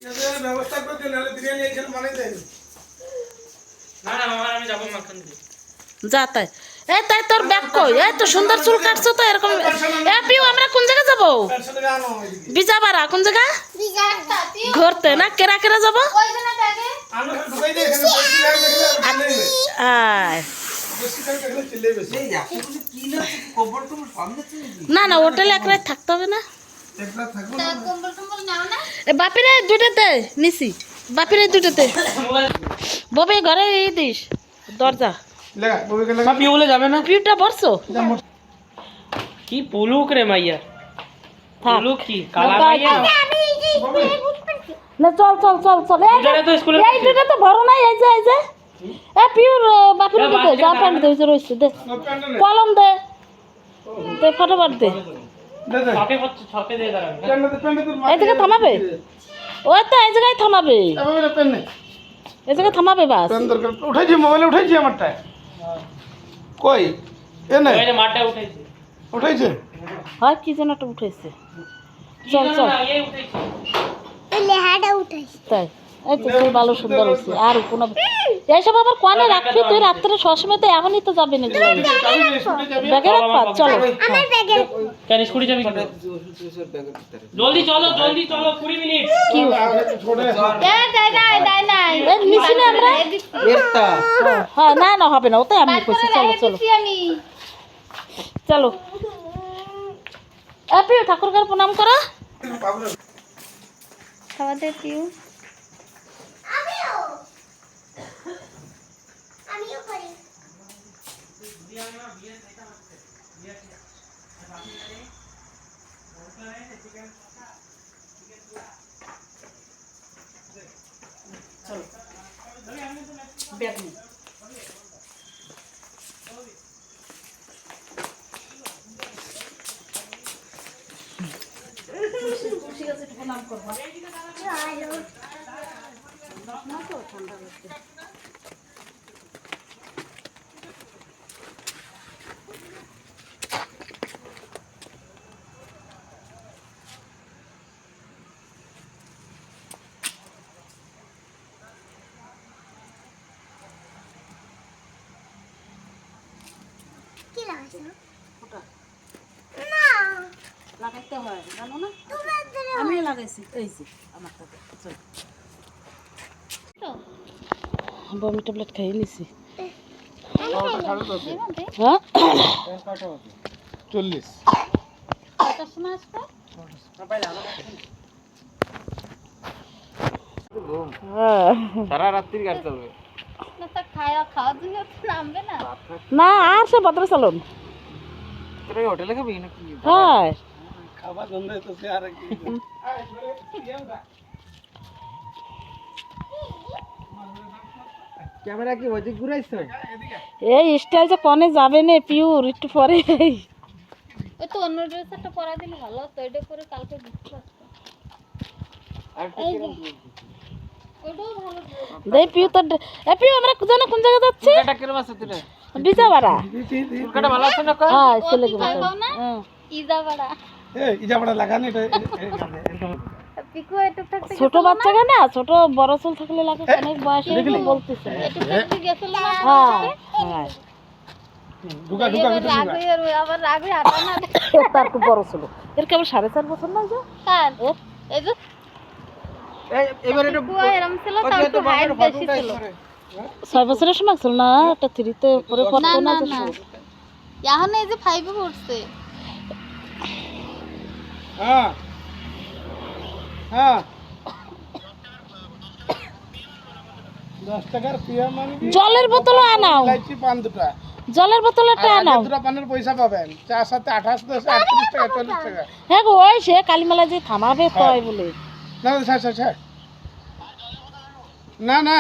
ব্যবস্থা করে দিন, নাহলে বিরিয়ানি এখানে বানাই দেন। না না বাবা, আমি যাবো মাখন দিয়ে। যা তাই। এই তাই তোর ব্যাগ কই? এই তো সুন্দর চুল কাটছো তো এরকম। এ পিউ, আমরা কোন জায়গা যাবো? একসাথে আনো ওইদিকে। বিজাবাড়া কোন জায়গা? ঘুরতে না? কেরা কেরা যাবো? আমরা সব ঢুকাই দিই এখানে, বেশি ব্যাগ দেখলে আর ভালো নেই। আয় বেশি ব্যাগ দেখলে চিল্লাই বেশি। না না, হোটেলে এক রাত থাকতে হবে না। একলা থাকবো না। এ বাপিরে দুইটাতে নিছি, বাপিরে দুইটাতে। ববে ঘরে এই দিস দরজা। লাগা বউকে লাগা। মা পিউ বলে যাবে না? পিউটা ভরছো? কি পুলুক রে মাইয়া, থাক। পুলুক কি কালা না, মাইয়া। না চল চল চল চল। এই দুইটারে তো স্কুলে এই দুইটা তো ভরো নাই। এই যে এই যে এ পিউর বাপিরে দিতে যা প্যান্ট দে রইছে দে, কলম দে দে, ফটোফট দে। দে দে। ছকে দিয়ে দাঁড়াবে। পেন্ডে তোর এই জায়গায় থামাবে? ওই তো এই জায়গায় থামাবে, আমার পেন নেই। এই জায়গায় থামাবে বাস। পেন দরকার। উঠাইছি, মোবাইলে উঠাইছি আমারটা। কই? এ নাই। ওই যে মাঠে উঠাইছে। উঠাইছে? হয় কি যেন একটা উঠেছে। চল চল না, এই উঠাইছে। তাই। এই তো চুল ভালো সুন্দর হয়েছে। আর কোনো এইসব আবার কোয়ানে রাখবি তুই? রাত্রে সবসময় তো এখনই তো যাবি না। ব্যাগে রাখবা? চলো। কেন স্কুটি যাবি কি? জলদি চলো, জলদি চলো, 20 মিনিট। কি এই নিছি না আমরা? হ্যাঁ না না হবে না, ওটাই আমি কইছি। চলো চলো চলো। পিউ ঠাকুরকে প্রণাম করো। খাওয়া দে পিউ। ব্যাগ নে। তুলসী গাছে একটু প্রণাম করবা। না তো ঠান্ডা লাগছে। ওটা লাগাইতে হয় জানো না? আমিও লাগাইছি। এই যে আমারটা চল। বমি ট্যাবলেট খাইয়ে নিছি। হ্যাঁ 40। কটার সময় আসবে? সারা রাত্রি গাড়ি চলবে। না আর সে ভদ্র চালন। তোরা হোটেলে খাবি নাকি? হ্যাঁ খাবার গন্ধ হইতেছে আর কি। ক্যামেরা কি ওইদিক ঘুরাইছো? এই স্টাইল যে কনে যাবে না পিউর একটু পরে। ওই তো অন্য ড্রেস একটা পরা দিলে ভালো হতো, এটা করে কালকে দিতে পারতো। ওটাও ভালো ড্রেস। দে পিউ তো। এ পিউ আমরা জানো কোন জায়গা যাচ্ছি? এটা কিরম আছে তোরা? বিজাবাড়া। চুলকাটা ভালো আছে না কই? হ্যাঁ ছেলে কি ভাই বলতো? পাও না? ইজাবাড়া। এই ইজাবড়া লাগানি এটা এরকম। পিকু একটু থাকতে ছোট বাচ্চা না, ছোট বড় চুল থাকলে লাগে, অনেক বয়সে বলতেছে। একটু থাকতে গেছিল না? হ্যাঁ হ্যাঁ ঢুকা ঢুকা এবার ভিতরে রাগ ঢুকা। হয়ে আবার রাগ হয়ে আটা না। তার খুব বড় ছিল। এর কেবল 4.5 বছর না যে? কার? এই যে এবার এটা পিকু এরম ছিল, তার একটু হাইট বেশি ছিল। 6 বছরের সময় ছিল না, একটা 3-তে পরে না পড়তো না না যে। না, এখন এই যে 5 এ পড়ছে। হ্যাঁ হ্যাঁ 10 টাকার পিয়া মানবি। জলের বোতল আনাও, লাইচি পান দুটা। জলের বোতল একটা আনাও। দুটা পানের পয়সা পাবেন। চার সাথে 28 10 38 টাকা 40 টাকা। হ্যাঁ গো, ওই সে কালীমেলা যে থামাবে তাই বলে। না স্যার স্যার স্যার। না না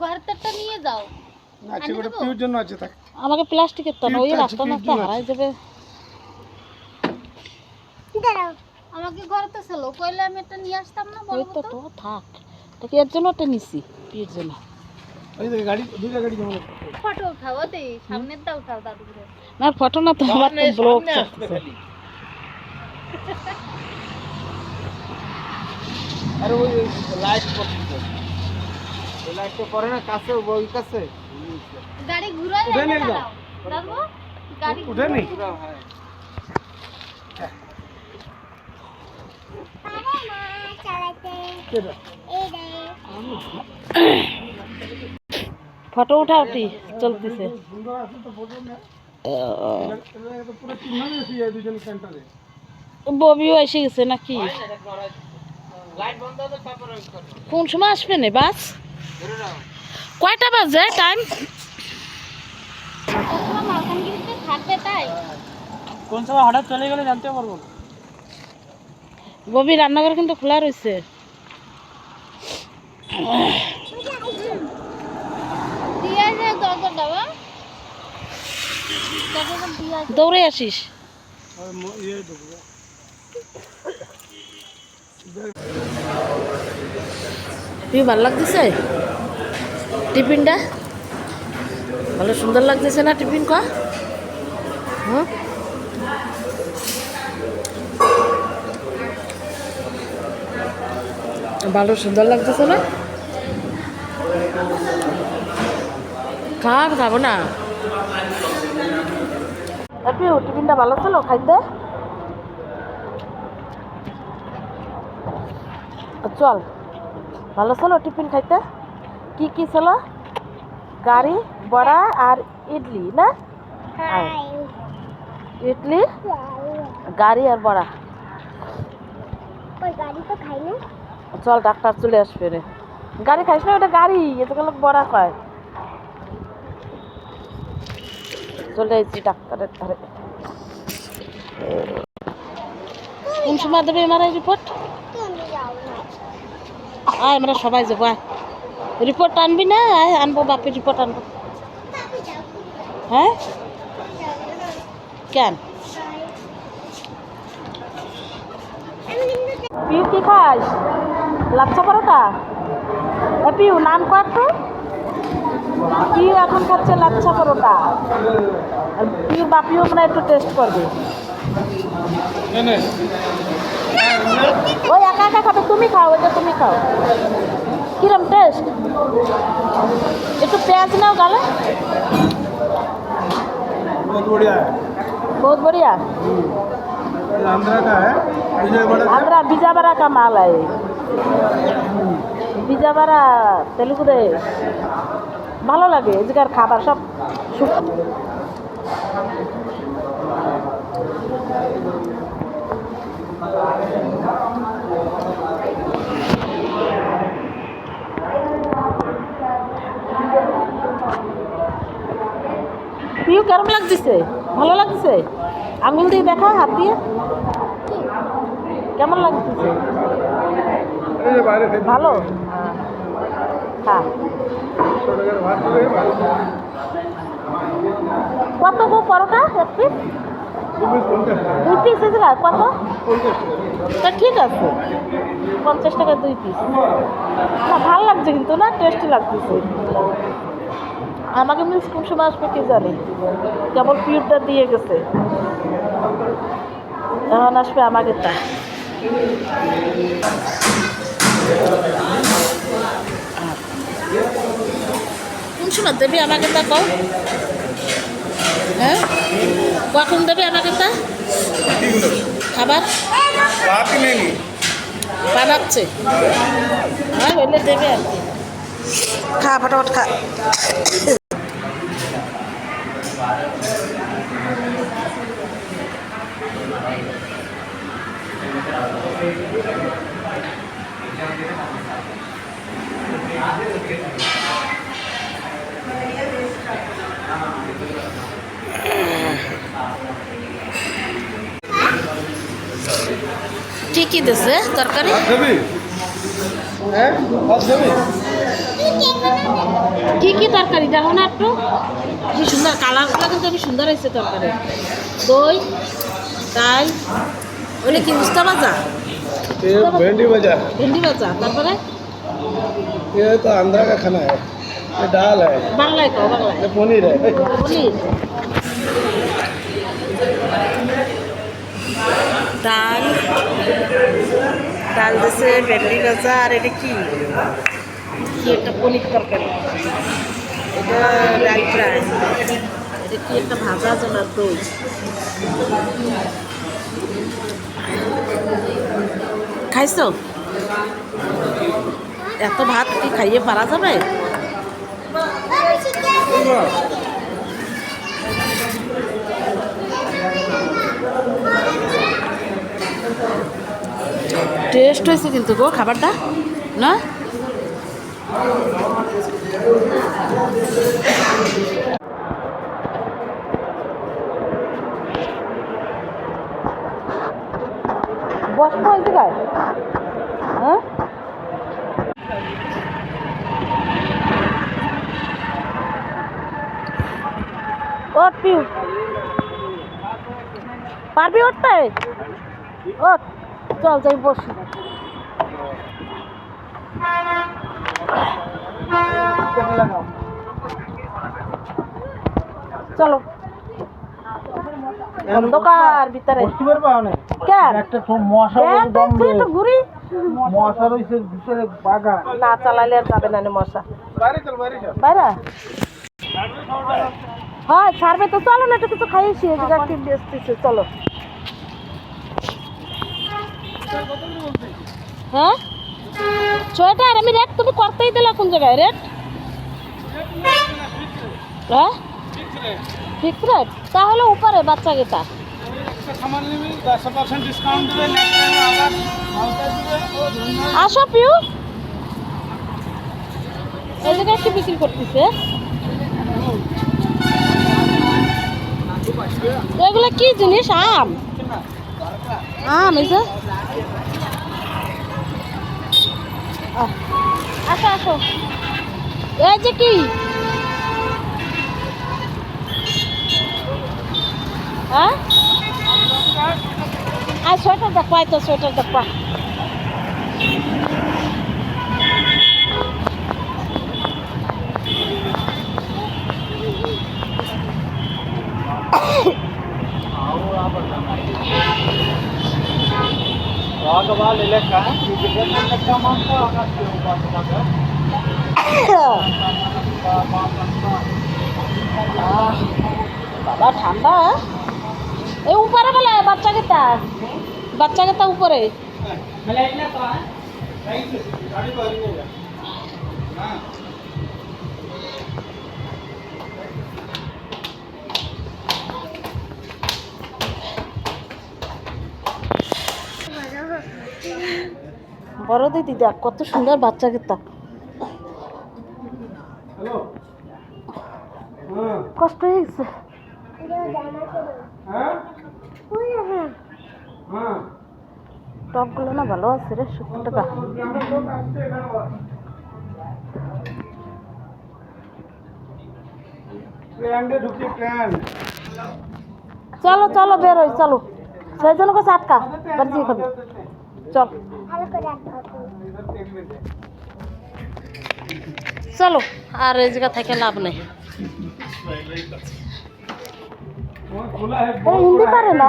ঘরটা নিয়ে যাও। না চিকটা পিউর জন্য আছে থাক। আমাকে প্লাস্টিকের তো না, ওই রাস্তা না তো হারাই যাবে। আমাকে ঘরতে ছিল, কইলে আমি এটা নিয়ে আসতাম না। ওই বলবো তো তো তো থাক। তাকে এর জন্য একটা নিছি, পিউর জন্য। ওই যে গাড়ি দুইটা গাড়ি জমা। ফটো উঠাও, ওতে সামনের দা উঠাও দাদু করে। না ফটো না তো, আমার তো ব্লগ চলতেছে। আরে ওই লাইট করতে ওই লাইটটা পরে না কাছে ওই কাছে গাড়ি ঘুরাই উঠে নিয়ে যাও। দাদু গাড়ি উঠেনি হ্যাঁ ফটো উঠাউটি চলতেছে। সুন্দর আছে তো ফটো না তো পুরো চিহ্ন দিয়েছি এই দুজন সেন্টারে। ববিও এসে গেছে নাকি? লাইট বন্ধ হবে তারপরে কোন সময় আসবে না বাস? কয়টা বাজে টাইম? তোমার মালকানগিরিতে থাকবে তাই কোন সময় হঠাৎ চলে গেলে জানতে পারবো না। ববি রান্নাঘর কিন্তু খোলা রয়েছে। দিয়ে যে দরজা দাও দরজা দিয়ে দৌড়ে আসিস। তুই ভালো লাগতেছে টিফিনটা? ভালো সুন্দর লাগতেছে না টিফিন কা? হুম ভালো সুন্দর লাগতেছে না? খাবো না। টিফিনটা ভালো ছিল খাইতে? চল ভালো ছিল টিফিন খাইতে? কি কি ছিল? গাড়ি বড়া আর ইডলি না? ইডলি গাড়ি আর বড়া। গাড়ি তো খাই না চল ডাক্তার চলে আসবে রে। গাড়ি খাইস না, ওটা গাড়ি, এত গেলে বড়া খায়। চলে এসেছি ডাক্তারের ধারে। কোন সময় দেবে এমআরআই রিপোর্ট? আয় আমরা সবাই যাবো। আয় রিপোর্ট আনবি না? আয় আনবো, বাপের রিপোর্ট আনবো। হ্যাঁ কেন? পিউ কি খাস? লাচ্ছা পরোটা? পিউ নাম কর তো। পিউ এখন খাচ্ছে লাচ্ছা পরোটা। আর পিউর বাপিও মনে হয় একটু টেস্ট করবে। ওই একা একা খাবে, তুমি খাও, ওইটা তুমি খাও। কিরম টেস্ট? একটু পেঁয়াজ নাও গালে। बहुत बढ़िया है। बहुत बढ़िया। ये आंध्रा का है, विजयवाड़ा का। आंध्रा बीजावाड़ा का माल है। बीजावाड़ा तेलुगु दे ভালো লাগে এদিকার খাবার সব। পিউ কেমন লাগতেছে? ভালো লাগতেছে? আঙুল দিয়ে দেখা, হাত দিয়ে কেমন লাগতেছে? ये जो बाहर से ভালো। হ্যাঁ छोटे घर बाहर से भालो। কত গো পরোটা এক পিস? तुम्हें कौन सा है? 2 পিস এসে কত? कौन सा? তা ঠিক আছে 50 টাকা 2 পিস। না ভালো লাগছে কিন্তু, না টেস্টি লাগতেছে। আমাকে মিস কোন সময় আসবে কে জানে, কেবল পিউরটা দিয়ে গেছে, এখন আসবে আমাকে। তা কোন সময় দেবে আমাকে তা কও? হ্যাঁ কখন দেবে আমাকে তা খাবার? बात ही नहीं। বানাচ্ছে, হ্যাঁ হইলে দেবে আর কি। খা ফটাফট খা। কি কি দিছে তরকারি? देवी हैं? बात देवी। কি কি তরকারি দেখো না একটু, কি সুন্দর কালারগুলো কিন্তু খুব সুন্দর হয়েছে তরকারি। দই, ডাল, ওটা কি উস্তা ভাজা? ये भेंडी बाजार। ভেন্ডি ভাজা, তারপরে ये तो आंध्रा का खाना है। ये दाल है, বাংলায় খাও, বাংলায় ये पनीर है। পনির, ডাল, ডাল দিছে, ভেন্ডি ভাজা, আর এটা কি কি একটা পনির তরকারি, এটা ডাল ফ্রাই, এটা কি একটা ভাজা যেন আর দই। খাইছো? এত ভাত কি খাইয়ে পারা যাবে? টেস্ট হয়েছে কিন্তু গো খাবারটা না? বসবো এই জায়গায়? হ্যাঁ, ওঠ পিউ, পারবি উঠতে? ওঠ, চল যাই বসি। চলো অন্ধকার ভিতরে বসতে পারবা অনেক কেন একটা মশা একটু ঘুরি, মশা রয়েছে ভিতরে বাগান। না চালালে আর যাবে না রে মশা। বাইরে চল, বাইরে চল। বাইরে হয় ছাড়বে তো, চলো না একটু কিছু খাইয়েছি, এদিকে কি বেসতেছে, চলো। হ্যাঁ সোয়েটার আমি রেট তুমি করতেই দিলে কোন জায়গায় রেট? হ্যাঁ ফিক্স রেট, তাহলে উপরে বাচ্চা গেতা সামান নিবি 10% ডিসকাউন্ট দিবে, নেক্সট টাইম আবার মালটা দিবে। আসো পিউ, এই জায়গায় কি বিক্রি করতেছে? এগুলো কি জিনিস? আম, আম এই যে। আসো আসো, এই যে কি হ্যাঁ, আর সোয়েটার দেখবা, তো সোয়েটার দেখবা। বাবা ঠান্ডা, এই উপরে বলে বাচ্চা গেতা উপরে। বড় দিদি দেখ কত সুন্দর বাচ্চা গেতা, কষ্ট হয়ে গেছে। টপগুলো না ভালো আছে রে, 70 টাকা। চলো চলো বেরোই, চলো সেই জন্য কাছে আটকা বাড়ি খাবি, চল চলো। আর এই জায়গা থেকে লাভ নেই, হিন্দি পারে না।